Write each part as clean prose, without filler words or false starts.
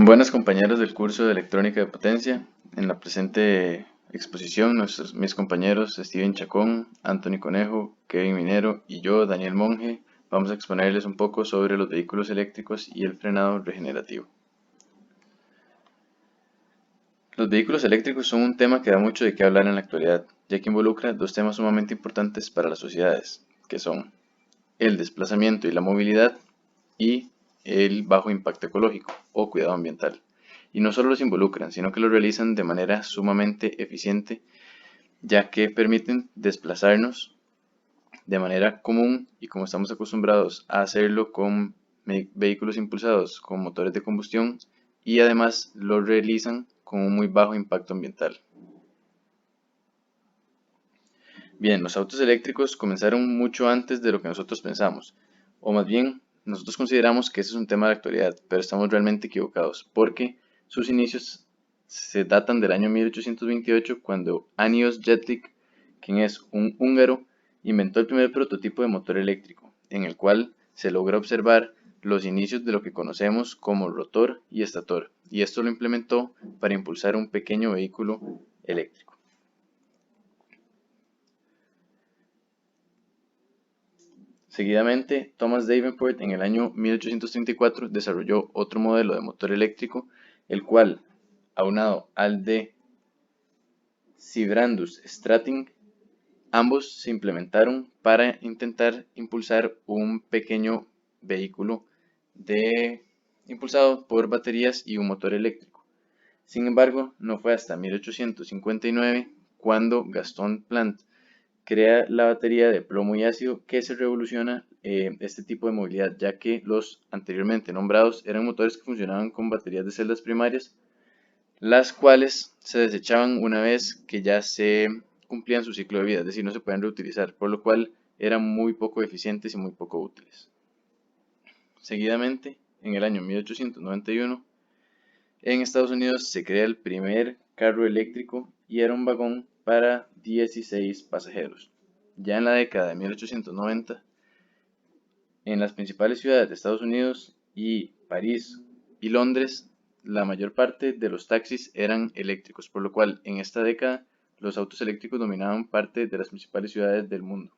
Buenas compañeros del curso de electrónica de potencia. En la presente exposición, mis compañeros Steven Chacón, Anthony Conejo, Kevin Minero y yo, Daniel Monge, vamos a exponerles un poco sobre los vehículos eléctricos y el frenado regenerativo. Los vehículos eléctricos son un tema que da mucho de qué hablar en la actualidad, ya que involucra dos temas sumamente importantes para las sociedades, que son el desplazamiento y la movilidad y el bajo impacto ecológico o cuidado ambiental. Y no solo los involucran, sino que lo realizan de manera sumamente eficiente, ya que permiten desplazarnos de manera común y como estamos acostumbrados a hacerlo con vehículos impulsados con motores de combustión y además lo realizan con un muy bajo impacto ambiental. Bien, los autos eléctricos comenzaron mucho antes de lo que nosotros pensamos, o más bien nosotros consideramos que ese es un tema de actualidad, pero estamos realmente equivocados, porque sus inicios se datan del año 1828 cuando Anios Jetlik, quien es un húngaro, inventó el primer prototipo de motor eléctrico, en el cual se logra observar los inicios de lo que conocemos como rotor y estator, y esto lo implementó para impulsar un pequeño vehículo eléctrico. Seguidamente, Thomas Davenport en el año 1834 desarrolló otro modelo de motor eléctrico, el cual, aunado al de Sibrandus Strating, ambos se implementaron para intentar impulsar un pequeño vehículo impulsado por baterías y un motor eléctrico. Sin embargo, no fue hasta 1859 cuando Gaston Plant crea la batería de plomo y ácido que se revoluciona este tipo de movilidad, ya que los anteriormente nombrados eran motores que funcionaban con baterías de celdas primarias, las cuales se desechaban una vez que ya se cumplían su ciclo de vida, es decir, no se pueden reutilizar, por lo cual eran muy poco eficientes y muy poco útiles. Seguidamente, en el año 1891, en Estados Unidos se crea el primer carro eléctrico y era un vagón para 16 pasajeros. Ya en la década de 1890, en las principales ciudades de Estados Unidos y París y Londres, la mayor parte de los taxis eran eléctricos, por lo cual en esta década los autos eléctricos dominaban parte de las principales ciudades del mundo.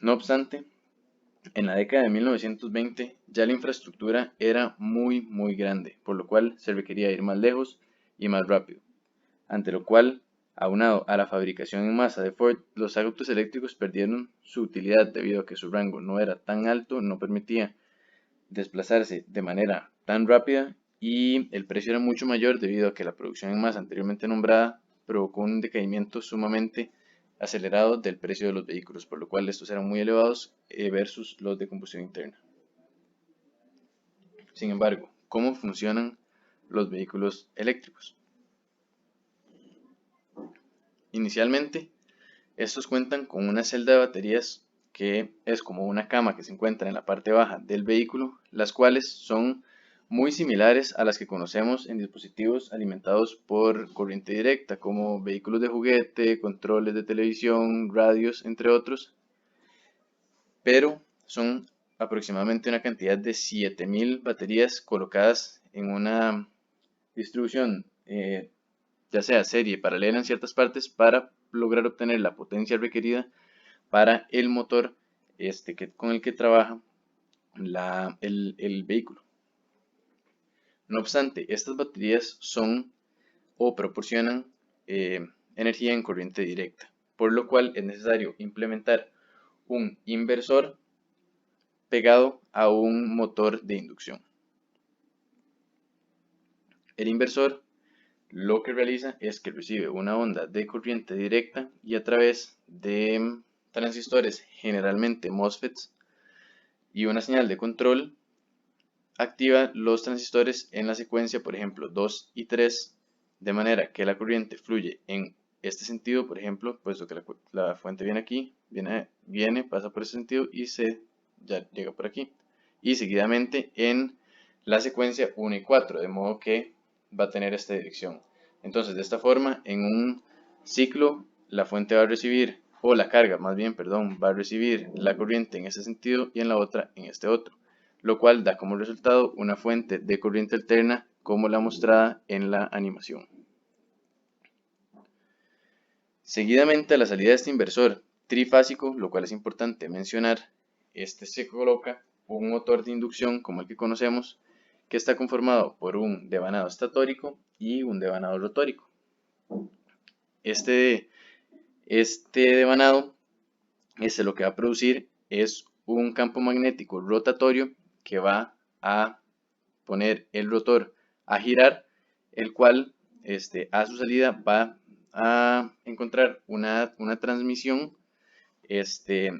No obstante, en la década de 1920 ya la infraestructura era muy grande, por lo cual se requería ir más lejos y más rápido, ante lo cual, aunado a la fabricación en masa de Ford, los autos eléctricos perdieron su utilidad debido a que su rango no era tan alto, no permitía desplazarse de manera tan rápida y el precio era mucho mayor debido a que la producción en masa anteriormente nombrada provocó un decaimiento sumamente acelerado del precio de los vehículos, por lo cual estos eran muy elevados versus los de combustión interna. Sin embargo, ¿cómo funcionan los vehículos eléctricos? Inicialmente, estos cuentan con una celda de baterías que es como una cama que se encuentra en la parte baja del vehículo, las cuales son muy similares a las que conocemos en dispositivos alimentados por corriente directa, como vehículos de juguete, controles de televisión, radios, entre otros, pero son aproximadamente una cantidad de 7000 baterías colocadas en una distribución, ya sea serie paralela en ciertas partes, para lograr obtener la potencia requerida para el motor con el que trabaja el vehículo. No obstante, estas baterías son o proporcionan energía en corriente directa, por lo cual es necesario implementar un inversor pegado a un motor de inducción. El inversor lo que realiza es que recibe una onda de corriente directa y a través de transistores, generalmente MOSFETs, y una señal de control, activa los transistores en la secuencia, por ejemplo, 2 y 3, de manera que la corriente fluye en este sentido, por ejemplo, puesto que la fuente viene aquí, pasa por ese sentido y ya llega por aquí. Y seguidamente en la secuencia 1 y 4, de modo que va a tener esta dirección. Entonces, de esta forma, en un ciclo, la fuente va a recibir, o la carga más bien, perdón, va a recibir la corriente en este sentido y en la otra en este otro, lo cual da como resultado una fuente de corriente alterna como la mostrada en la animación. Seguidamente, a la salida de este inversor trifásico, lo cual es importante mencionar, se coloca un motor de inducción como el que conocemos, que está conformado por un devanado estatórico y un devanado rotórico. Este devanado, lo que va a producir es un campo magnético rotatorio que va a poner el rotor a girar, el cual a su salida va a encontrar una transmisión,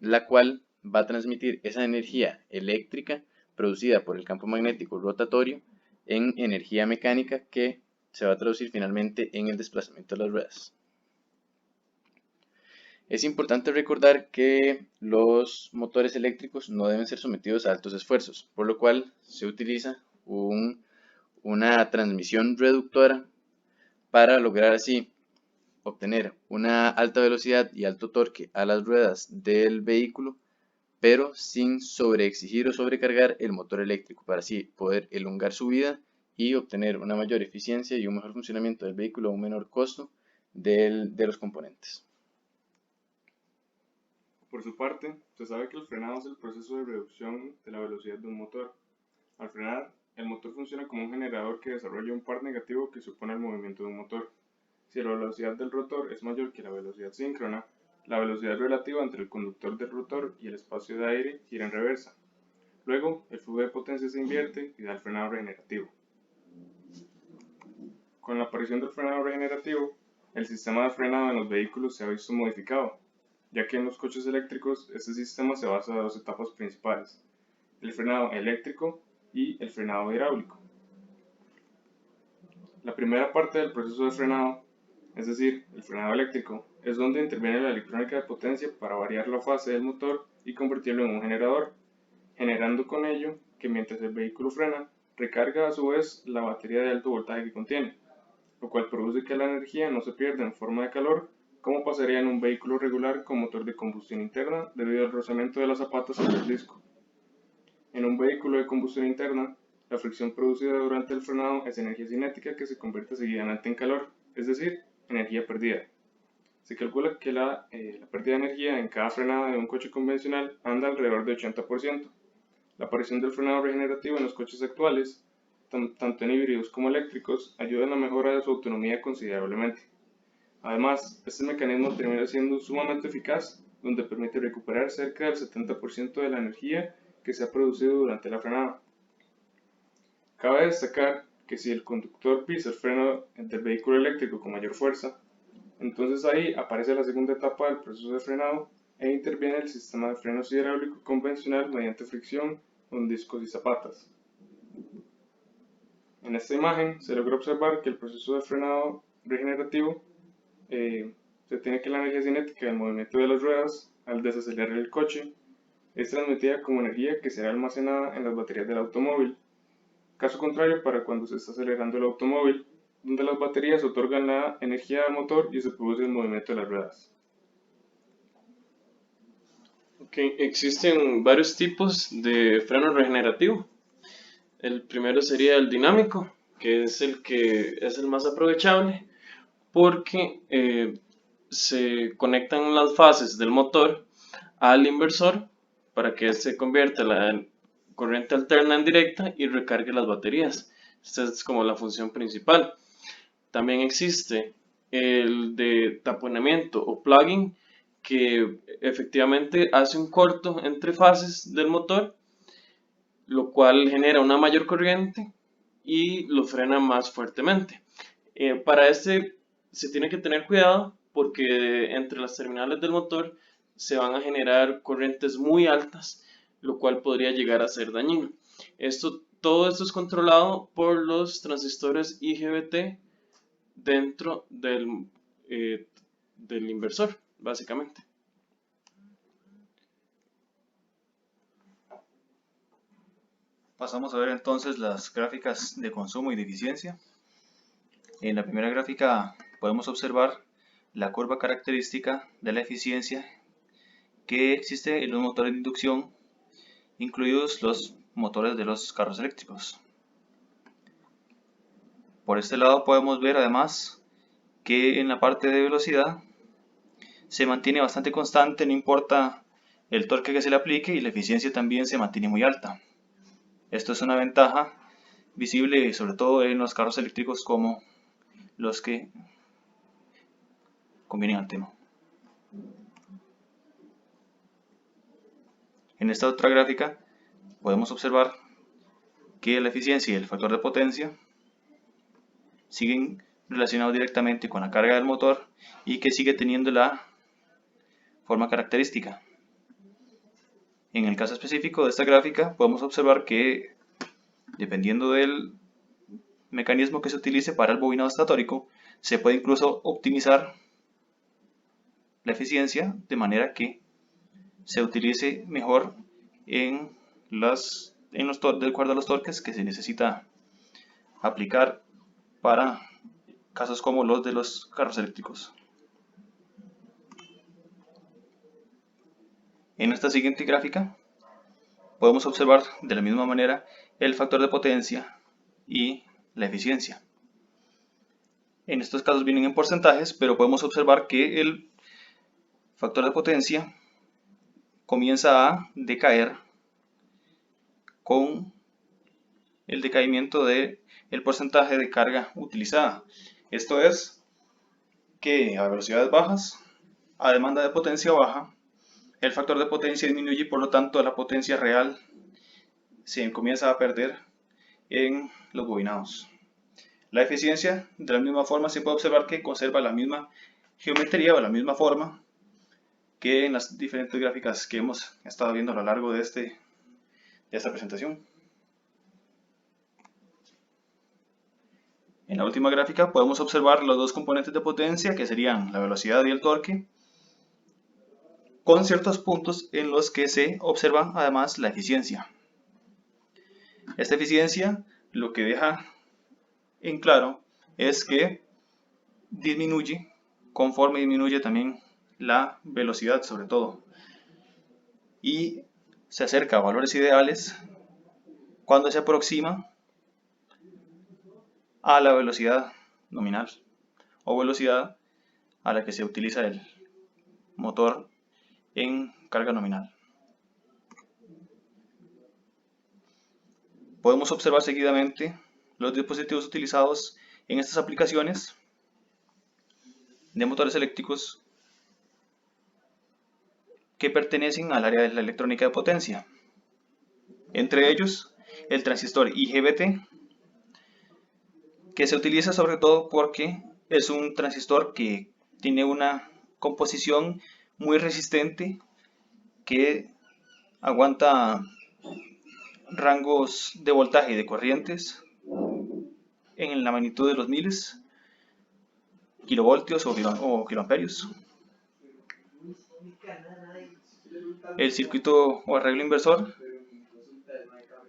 la cual va a transmitir esa energía eléctrica producida por el campo magnético rotatorio en energía mecánica que se va a traducir finalmente en el desplazamiento de las ruedas. Es importante recordar que los motores eléctricos no deben ser sometidos a altos esfuerzos, por lo cual se utiliza una transmisión reductora para lograr así obtener una alta velocidad y alto torque a las ruedas del vehículo, pero sin sobreexigir o sobrecargar el motor eléctrico, para así poder elongar su vida y obtener una mayor eficiencia y un mejor funcionamiento del vehículo a un menor costo de los componentes. Por su parte, se sabe que el frenado es el proceso de reducción de la velocidad de un motor. Al frenar, el motor funciona como un generador que desarrolla un par negativo que supone el movimiento de un motor. Si la velocidad del rotor es mayor que la velocidad síncrona, la velocidad relativa entre el conductor del rotor y el espacio de aire gira en reversa. Luego, el flujo de potencia se invierte y da el frenado regenerativo. Con la aparición del frenado regenerativo, el sistema de frenado en los vehículos se ha visto modificado, ya que en los coches eléctricos este sistema se basa en dos etapas principales: el frenado eléctrico y el frenado hidráulico. La primera parte del proceso de frenado, es decir, el frenado eléctrico, es donde interviene la electrónica de potencia para variar la fase del motor y convertirlo en un generador, generando con ello que mientras el vehículo frena, recarga a su vez la batería de alto voltaje que contiene, lo cual produce que la energía no se pierda en forma de calor, como pasaría en un vehículo regular con motor de combustión interna debido al rozamiento de las zapatas sobre el disco. En un vehículo de combustión interna, la fricción producida durante el frenado es energía cinética que se convierte seguidamente en calor, es decir, energía perdida. Se calcula que la pérdida de energía en cada frenada de un coche convencional anda alrededor de 80%. La aparición del frenado regenerativo en los coches actuales, tanto en híbridos como eléctricos, ayuda en la mejora de su autonomía considerablemente. Además, este mecanismo termina siendo sumamente eficaz, donde permite recuperar cerca del 70% de la energía que se ha producido durante la frenada. Cabe destacar que si el conductor pisa el freno del vehículo eléctrico con mayor fuerza, entonces ahí aparece la segunda etapa del proceso de frenado e interviene el sistema de frenos hidráulico convencional mediante fricción con discos y zapatas. En esta imagen se logra observar que el proceso de frenado regenerativo se tiene que la energía cinética del movimiento de las ruedas al desacelerar el coche es transmitida como energía que será almacenada en las baterías del automóvil. Caso contrario para cuando se está acelerando el automóvil, donde las baterías otorgan la energía al motor y se produce el movimiento de las ruedas. Existen varios tipos de freno regenerativo. El primero sería el dinámico, que es el más aprovechable porque se conectan las fases del motor al inversor para que se convierta la corriente alterna en directa y recargue las baterías. Esta es como la función principal. También existe el de taponamiento o plugging, que efectivamente hace un corto entre fases del motor, lo cual genera una mayor corriente y lo frena más fuertemente. Para este se tiene que tener cuidado porque entre las terminales del motor se van a generar corrientes muy altas, lo cual podría llegar a ser dañino. Todo esto es controlado por los transistores IGBT dentro del inversor, básicamente. Pasamos a ver entonces las gráficas de consumo y de eficiencia. En la primera gráfica podemos observar la curva característica de la eficiencia que existe en los motores de inducción, incluidos los motores de los carros eléctricos. Por este lado podemos ver además que en la parte de velocidad se mantiene bastante constante, no importa el torque que se le aplique, y la eficiencia también se mantiene muy alta. Esto es una ventaja visible sobre todo en los carros eléctricos como los que convienen al tema. En esta otra gráfica podemos observar que la eficiencia y el factor de potencia siguen relacionados directamente con la carga del motor y que sigue teniendo la forma característica. En el caso específico de esta gráfica podemos observar que, dependiendo del mecanismo que se utilice para el bobinado estatórico, se puede incluso optimizar la eficiencia de manera que se utilice mejor de acuerdo a los torques que se necesita aplicar para casos como los de los carros eléctricos. En esta siguiente gráfica podemos observar de la misma manera el factor de potencia y la eficiencia. En estos casos vienen en porcentajes, pero podemos observar que el factor de potencia comienza a decaer con el decaimiento del porcentaje de carga utilizada. Esto es que a velocidades bajas, a demanda de potencia baja, el factor de potencia disminuye y por lo tanto la potencia real se comienza a perder en los bobinados. La eficiencia, de la misma forma, se puede observar que conserva la misma geometría o la misma forma que en las diferentes gráficas que hemos estado viendo a lo largo de esta presentación. En la última gráfica podemos observar los dos componentes de potencia, que serían la velocidad y el torque, con ciertos puntos en los que se observa además la eficiencia. Esta eficiencia lo que deja en claro es que disminuye conforme disminuye también la velocidad sobre todo, y se acerca a valores ideales cuando se aproxima a la velocidad nominal o velocidad a la que se utiliza el motor en carga nominal. Podemos observar seguidamente los dispositivos utilizados en estas aplicaciones de motores eléctricos que pertenecen al área de la electrónica de potencia. Entre ellos, el transistor IGBT, que se utiliza sobre todo porque es un transistor que tiene una composición muy resistente, que aguanta rangos de voltaje y de corrientes en la magnitud de los miles, kilovoltios o kiloamperios. El circuito o arreglo inversor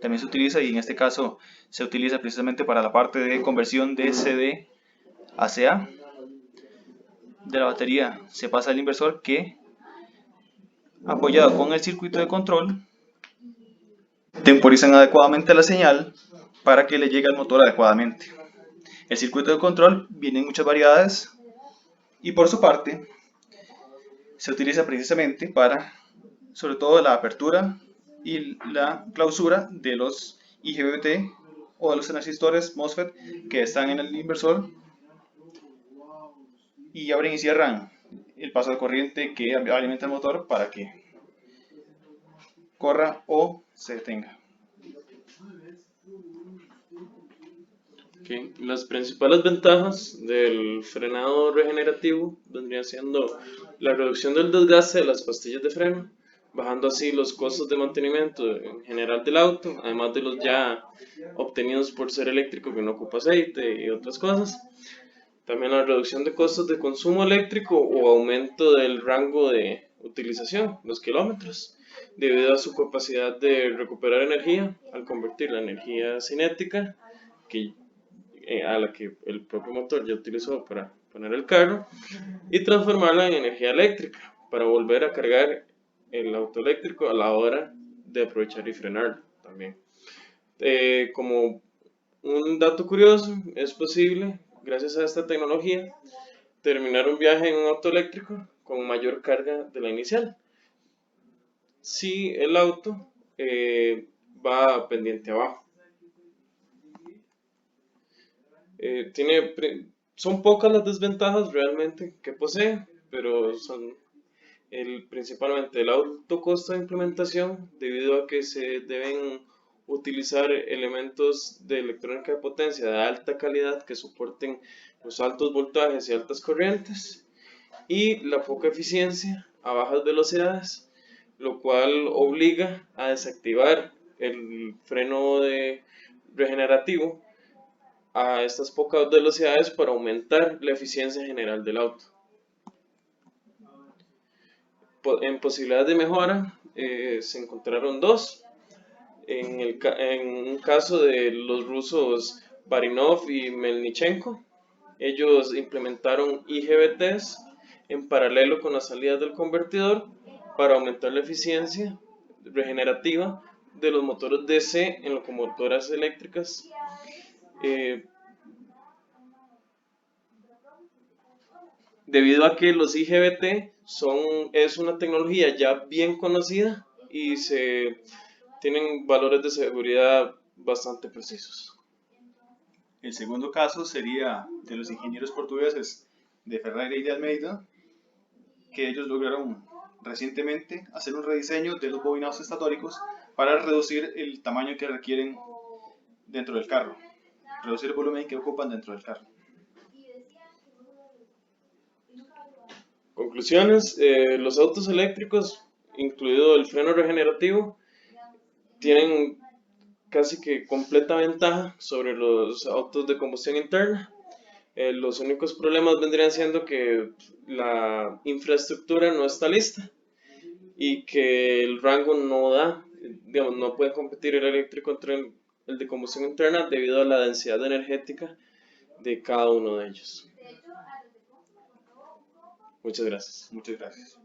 también se utiliza, y en este caso se utiliza precisamente para la parte de conversión de CD a CA. De la batería se pasa al inversor, que, apoyado con el circuito de control, temporizan adecuadamente la señal para que le llegue al motor adecuadamente. El circuito de control viene en muchas variedades y por su parte se utiliza precisamente para, sobre todo, la apertura y la clausura de los IGBT o de los transistores MOSFET que están en el inversor y abren y cierran el paso de corriente que alimenta el motor para que corra o se detenga. Okay. Las principales ventajas del frenado regenerativo vendría siendo la reducción del desgaste de las pastillas de freno, bajando así los costos de mantenimiento en general del auto, además de los ya obtenidos por ser eléctrico, que no ocupa aceite y otras cosas. También la reducción de costos de consumo eléctrico o aumento del rango de utilización, los kilómetros, debido a su capacidad de recuperar energía al convertir la energía cinética a la que el propio motor ya utilizó para poner el carro, y transformarla en energía eléctrica para volver a cargar el auto eléctrico a la hora de aprovechar y frenar también. Como un dato curioso, es posible, gracias a esta tecnología, terminar un viaje en un auto eléctrico con mayor carga de la inicial, si el auto va pendiente abajo. Son pocas las desventajas realmente que posee, pero son principalmente el alto costo de implementación, debido a que se deben utilizar elementos de electrónica de potencia de alta calidad que soporten los altos voltajes y altas corrientes, y la poca eficiencia a bajas velocidades, lo cual obliga a desactivar el freno regenerativo a estas pocas velocidades para aumentar la eficiencia general del auto. En posibilidades de mejora se encontraron dos. En un caso de los rusos Barinov y Melnichenko, ellos implementaron IGBTs en paralelo con las salidas del convertidor para aumentar la eficiencia regenerativa de los motores DC en locomotoras eléctricas. Debido a que los IGBT es una tecnología ya bien conocida y tienen valores de seguridad bastante precisos. El segundo caso sería de los ingenieros portugueses de Ferreira y de Almeida, que ellos lograron recientemente hacer un rediseño de los bobinados estatóricos para reducir el tamaño que requieren dentro del carro, reducir el volumen que ocupan dentro del carro. Conclusiones: los autos eléctricos, incluido el freno regenerativo, tienen casi que completa ventaja sobre los autos de combustión interna. Los únicos problemas vendrían siendo que la infraestructura no está lista y que el rango no da, digamos, no puede competir el eléctrico contra el de combustión interna debido a la densidad energética de cada uno de ellos. Muchas gracias. Muchas gracias.